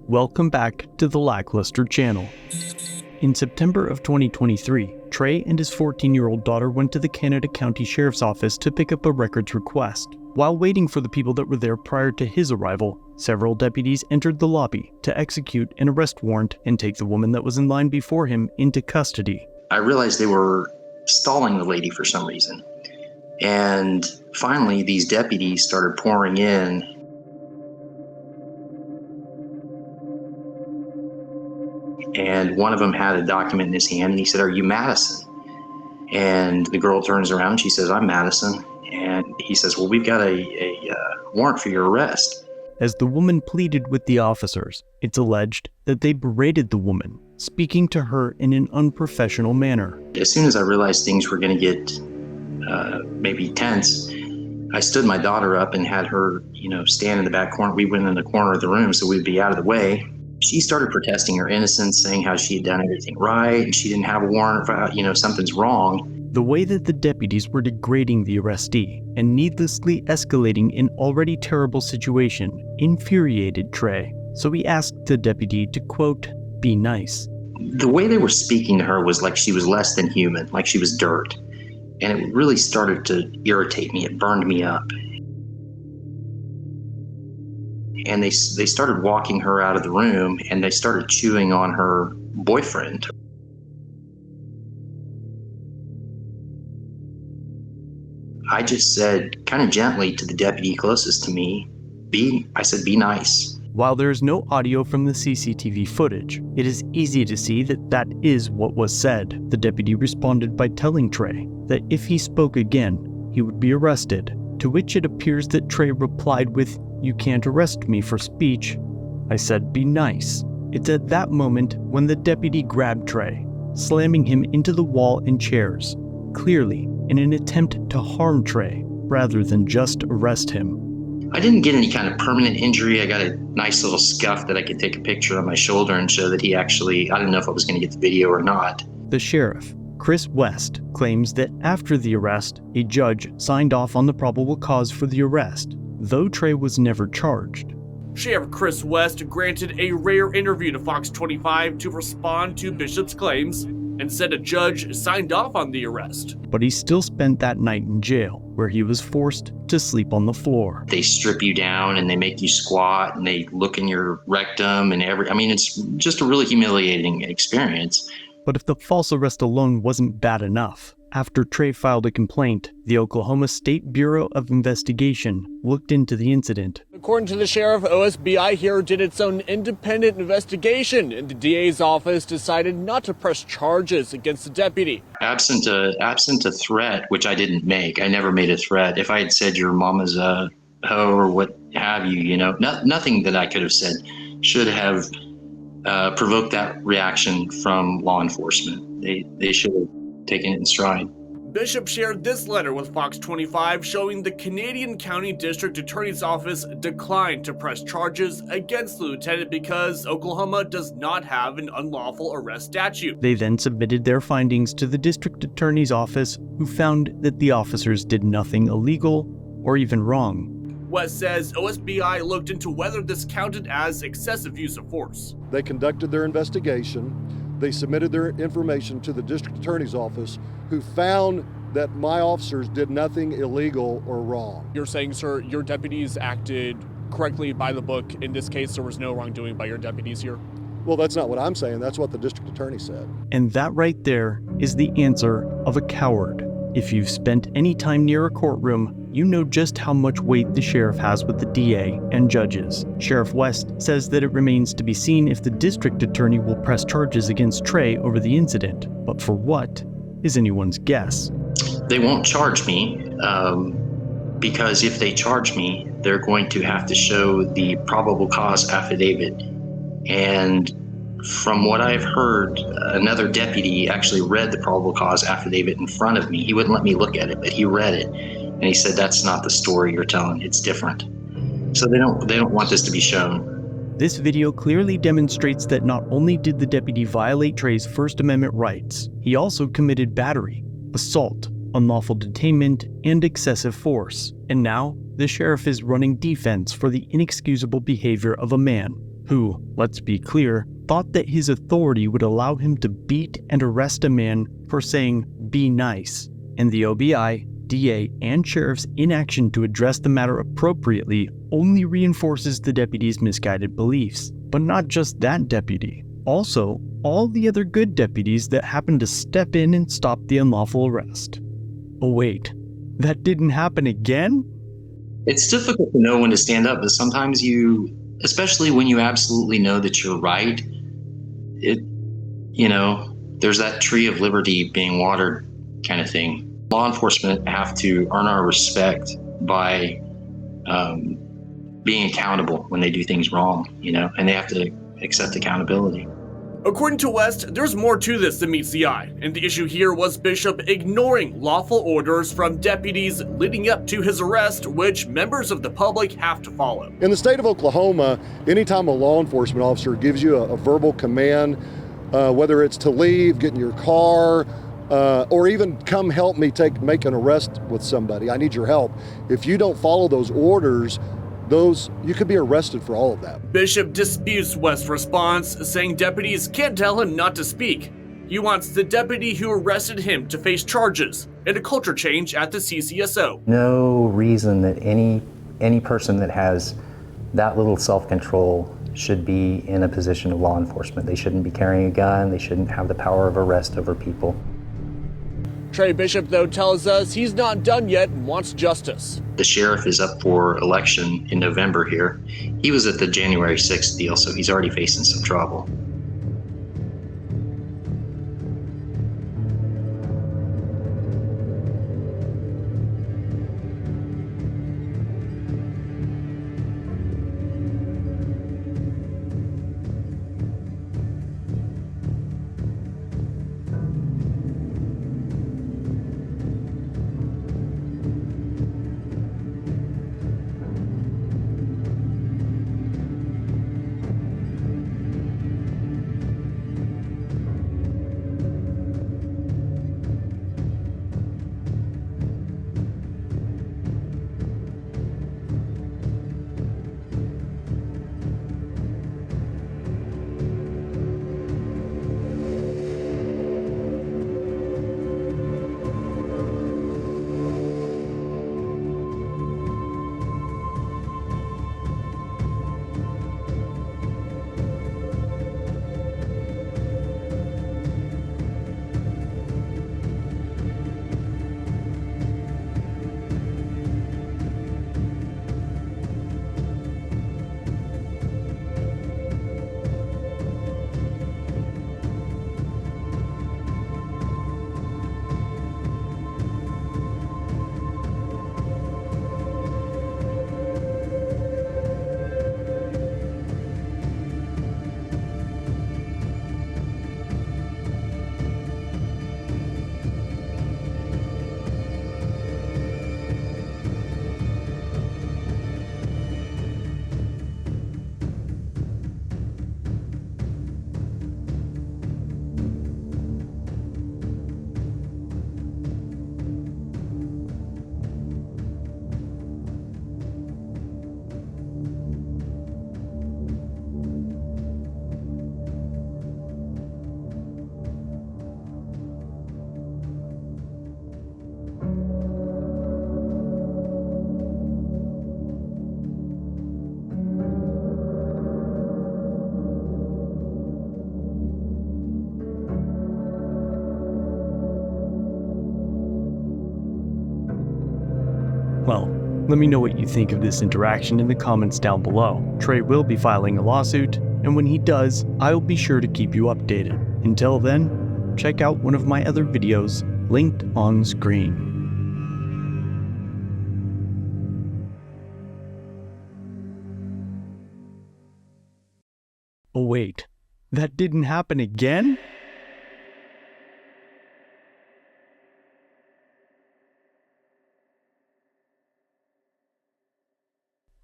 Welcome back to the LackLuster channel. In September of 2023, Trey and his 14-year-old daughter went to the Canada County Sheriff's Office to pick up a records request. While waiting for the people that were there prior to his arrival, several deputies entered the lobby to execute an arrest warrant and take the woman that was in line before him into custody. I realized they were stalling the lady for some reason. And finally, these deputies started pouring in. And one of them had a document in his hand, and he said, "Are you Madison?" And the girl turns around, she says, "I'm Madison." And he says, "Well, we've got a warrant for your arrest." As the woman pleaded with the officers, it's alleged that they berated the woman, speaking to her in an unprofessional manner. As soon as I realized things were going to get maybe tense, I stood my daughter up and had her, stand in the back corner. We went in the corner of the room so we'd be out of the way. She started protesting her innocence, saying how she had done everything right and she didn't have a warrant for, something's wrong. The way that the deputies were degrading the arrestee and needlessly escalating an already terrible situation infuriated Trey, so he asked the deputy to, quote, "be nice." The way they were speaking to her was like she was less than human, like she was dirt. And it really started to irritate me. It burned me up. And they started walking her out of the room, and they started chewing on her boyfriend. I just said, kind of gently to the deputy closest to me, I said, "be nice." While there is no audio from the CCTV footage, it is easy to see that that is what was said. The deputy responded by telling Trey that if he spoke again, he would be arrested, to which it appears that Trey replied with, "You can't arrest me for speech. I said be nice." It's at that moment when the deputy grabbed Trey, slamming him into the wall and chairs, clearly in an attempt to harm Trey rather than just arrest him. I didn't get any kind of permanent injury. I got a nice little scuff that I could take a picture on my shoulder and show that I didn't know if I was going to get the video or not. The sheriff, Chris West, claims that after the arrest, a judge signed off on the probable cause for the arrest, though Trey was never charged. Sheriff Chris West granted a rare interview to Fox 25 to respond to Bishop's claims and said a judge signed off on the arrest. But he still spent that night in jail, where he was forced to sleep on the floor. They strip you down and they make you squat and they look in your rectum and it's just a really humiliating experience. But if the false arrest alone wasn't bad enough, after Trey filed a complaint, the Oklahoma State Bureau of Investigation looked into the incident. According to the sheriff, OSBI here did its own independent investigation, and the DA's office decided not to press charges against the deputy. Absent a threat, which I didn't make. I never made a threat. If I had said your mama's a hoe or what have you, nothing that I could have said should have provoked that reaction from law enforcement. They should have taken it in stride. Bishop shared this letter with Fox 25 showing the Canadian County District Attorney's Office declined to press charges against the lieutenant because Oklahoma does not have an unlawful arrest statute. They then submitted their findings to the District Attorney's Office, who found that the officers did nothing illegal or even wrong. West says OSBI looked into whether this counted as excessive use of force. They conducted their investigation. They submitted their information to the district attorney's office, who found that my officers did nothing illegal or wrong. You're saying, sir, your deputies acted correctly by the book. In this case, there was no wrongdoing by your deputies here? Well, that's not what I'm saying. That's what the district attorney said. And that right there is the answer of a coward. If you've spent any time near a courtroom, you know just how much weight the sheriff has with the DA and judges. Sheriff West says that it remains to be seen if the district attorney will press charges against Trey over the incident, but for what is anyone's guess. They won't charge me because if they charge me, they're going to have to show the probable cause affidavit. And from what I've heard, another deputy actually read the probable cause affidavit in front of me. He wouldn't let me look at it, but he read it. And he said, "That's not the story you're telling. It's different." So they don't want this to be shown. This video clearly demonstrates that not only did the deputy violate Trey's First Amendment rights, he also committed battery, assault, unlawful detainment, and excessive force. And now, the sheriff is running defense for the inexcusable behavior of a man who, let's be clear, thought that his authority would allow him to beat and arrest a man for saying, "be nice." And the OBI, DA, and sheriff's inaction to address the matter appropriately only reinforces the deputy's misguided beliefs. But not just that deputy. Also, all the other good deputies that happened to step in and stop the unlawful arrest. Oh wait, that didn't happen again? It's difficult to know when to stand up, but sometimes especially when you absolutely know that you're right, there's that tree of liberty being watered kind of thing. Law enforcement have to earn our respect by being accountable when they do things wrong, and they have to accept accountability. According to West, there's more to this than meets the eye, and the issue here was Bishop ignoring lawful orders from deputies leading up to his arrest, which members of the public have to follow. In the state of Oklahoma, anytime a law enforcement officer gives you a verbal command, whether it's to leave, get in your car, or even come help me make an arrest with somebody, I need your help. If you don't follow those orders, you could be arrested for all of that. Bishop disputes West's response, saying deputies can't tell him not to speak. He wants the deputy who arrested him to face charges and a culture change at the CCSO. No reason that any person that has that little self-control should be in a position of law enforcement. They shouldn't be carrying a gun. They shouldn't have the power of arrest over people. Trey Bishop, though, tells us he's not done yet and wants justice. The sheriff is up for election in November here. He was at the January 6th deal, so he's already facing some trouble. Well, let me know what you think of this interaction in the comments down below. Trey will be filing a lawsuit, and when he does, I'll be sure to keep you updated. Until then, check out one of my other videos linked on screen. Oh wait, that didn't happen again?